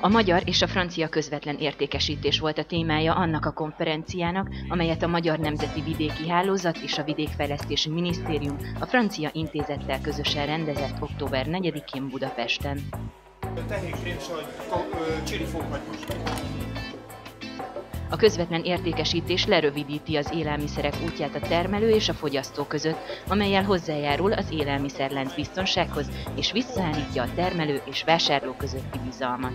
A magyar és a francia közvetlen értékesítés volt a témája annak a konferenciának, amelyet a Magyar Nemzeti Vidéki Hálózat és a Vidékfejlesztési Minisztérium a francia intézettel közösen rendezett október 4-én Budapesten. A közvetlen értékesítés lerövidíti az élelmiszerek útját a termelő és a fogyasztó között, amellyel hozzájárul az élelmiszerlánc biztonsághoz és visszaállítja a termelő és vásárló közötti bizalmat.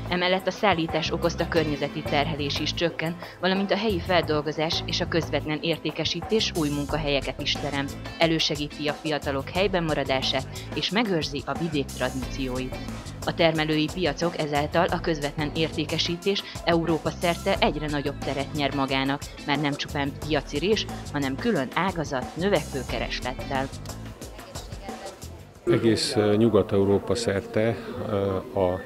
Emellett a szállítás okozta környezeti terhelés is csökken, valamint a helyi feldolgozás és a közvetlen értékesítés új munkahelyeket is teremt, elősegíti a fiatalok helyben maradását és megőrzi a vidék tradícióit. A termelői piacok ezáltal a közvetlen értékesítés Európa szerte egyre nagyobb teret nyer magának, mert nem csupán piaci rés, hanem külön ágazat növekvő kereslettel. Egész Nyugat-Európa szerte a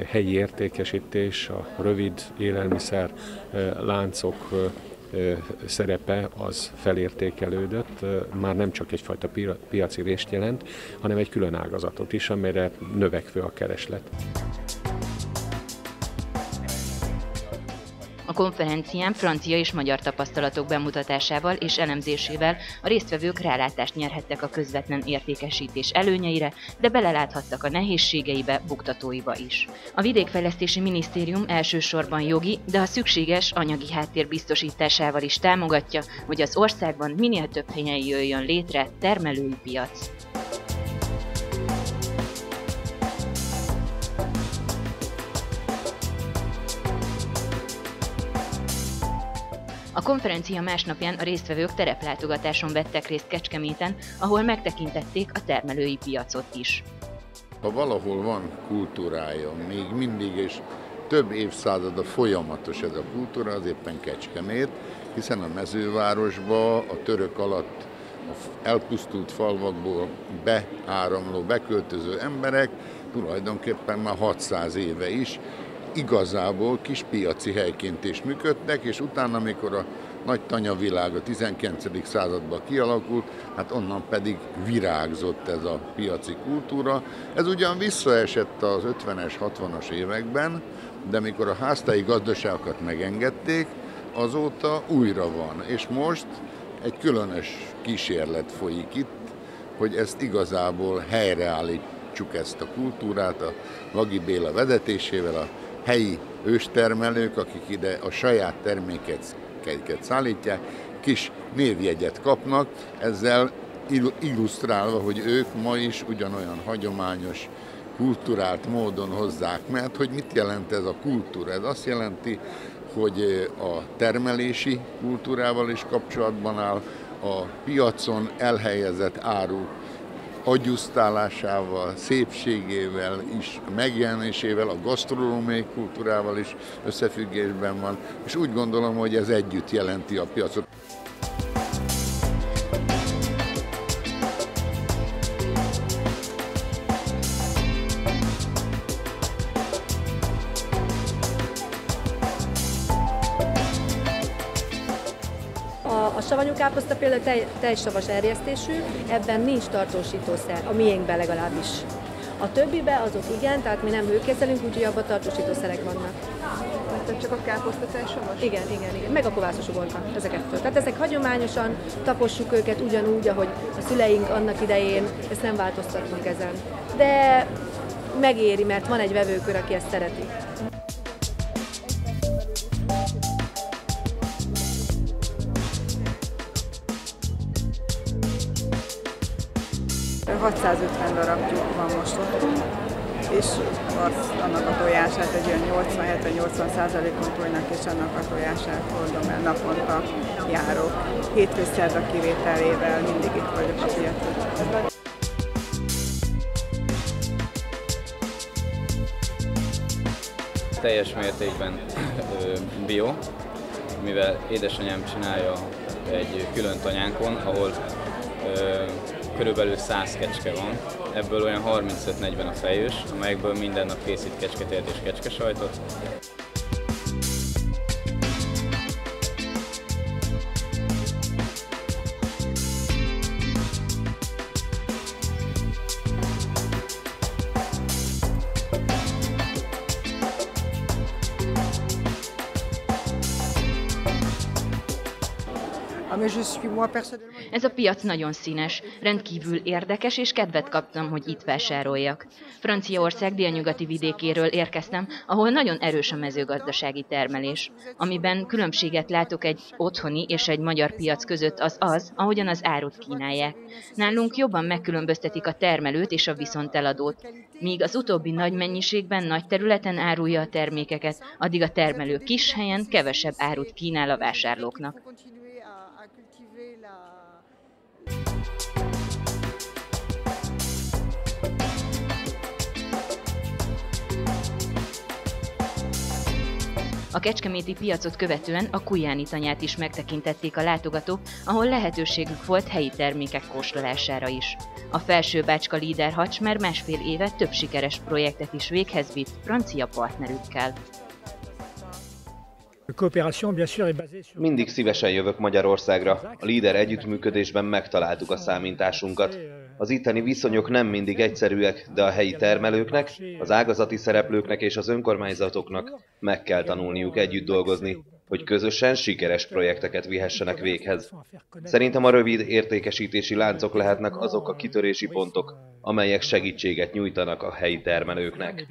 helyi értékesítés, a rövid élelmiszer láncok szerepe az felértékelődött, már nem csak egyfajta piaci rést jelent, hanem egy külön ágazatot is, amire növekvő a kereslet. A konferencián francia és magyar tapasztalatok bemutatásával és elemzésével a résztvevők rálátást nyerhettek a közvetlen értékesítés előnyeire, de beleláthattak a nehézségeibe, buktatóiba is. A Vidékfejlesztési Minisztérium elsősorban jogi, de a szükséges anyagi háttér biztosításával is támogatja, hogy az országban minél több helyen jöjjön létre termelői piac. A konferencia másnapján a résztvevők tereplátogatáson vettek részt Kecskeméten, ahol megtekintették a termelői piacot is. Ha valahol van kultúrája, még mindig és több évszázada folyamatos ez a kultúra, az éppen Kecskemét, hiszen a mezővárosba a török alatt elpusztult falvakból beáramló, beköltöző emberek tulajdonképpen már 600 éve is igazából kis piaci helyként is működtek, és utána, amikor a nagy tanyavilág a 19. században kialakult, hát onnan pedig virágzott ez a piaci kultúra. Ez ugyan visszaesett az 50-es, 60-as években, de mikor a háztáji gazdaságokat megengedték, azóta újra van. És most egy különös kísérlet folyik itt, hogy ezt igazából helyreállítsuk ezt a kultúrát, a Vagi Béla vezetésével, a helyi őstermelők, akik ide a saját terméket szállítják, kis névjegyet kapnak, ezzel illusztrálva, hogy ők ma is ugyanolyan hagyományos, kulturált módon hozzák, mert hogy mit jelent ez a kultúra? Ez azt jelenti, hogy a termelési kultúrával is kapcsolatban áll, a piacon elhelyezett áru agyusztálásával, szépségével is, megjelenésével, a gasztronómiai kultúrával is összefüggésben van, és úgy gondolom, hogy ez együtt jelenti a piacot. A savanyú káposzta például tejsavas erjesztésű, ebben nincs tartósítószer, a miénkben legalábbis. A többiben azok igen, tehát mi nem hőkezelünk, úgyhogy abban tartósítószerek vannak. Tehát csak a káposzta tejsavas? Igen. Meg a kovászos uborka, ezeket. Tehát ezek hagyományosan, tapossuk őket ugyanúgy, ahogy a szüleink annak idején, ezt nem változtattunk ezen. De megéri, mert van egy vevőkör, aki ezt szereti. $650 van most otthon, és annak a tojását egy olyan 80-70-80%-on tojnak, és annak a tojását hordom el, naponta járok. Hétfő-szerda kivételével mindig itt vagyok a piacon. Teljes mértékben bio, mivel édesanyám csinálja egy külön tanyánkon, ahol körülbelül 100 kecske van, ebből olyan 35-40 a fejős, amelyekből minden nap készít kecsketért és kecskesajtot. Ez a piac nagyon színes, rendkívül érdekes, és kedvet kaptam, hogy itt vásároljak. Franciaország délnyugati vidékéről érkeztem, ahol nagyon erős a mezőgazdasági termelés. Amiben különbséget látok egy otthoni és egy magyar piac között, az, ahogyan az árut kínálják. Nálunk jobban megkülönböztetik a termelőt és a viszonteladót. Míg az utóbbi nagy mennyiségben, nagy területen árulja a termékeket, addig a termelő kis helyen kevesebb árut kínál a vásárlóknak. A kecskeméti piacot követően a Kujjáni tanyát is megtekintették a látogatók, ahol lehetőségük volt helyi termékek kóstolására is. A Felső-Bácska Líder Hacs már másfél éve több sikeres projektet is véghez vitt francia partnerükkel. Mindig szívesen jövök Magyarországra. A Líder együttműködésben megtaláltuk a számításunkat. Az itteni viszonyok nem mindig egyszerűek, de a helyi termelőknek, az ágazati szereplőknek és az önkormányzatoknak meg kell tanulniuk együtt dolgozni, hogy közösen sikeres projekteket vihessenek véghez. Szerintem a rövid értékesítési láncok lehetnek azok a kitörési pontok, amelyek segítséget nyújtanak a helyi termelőknek.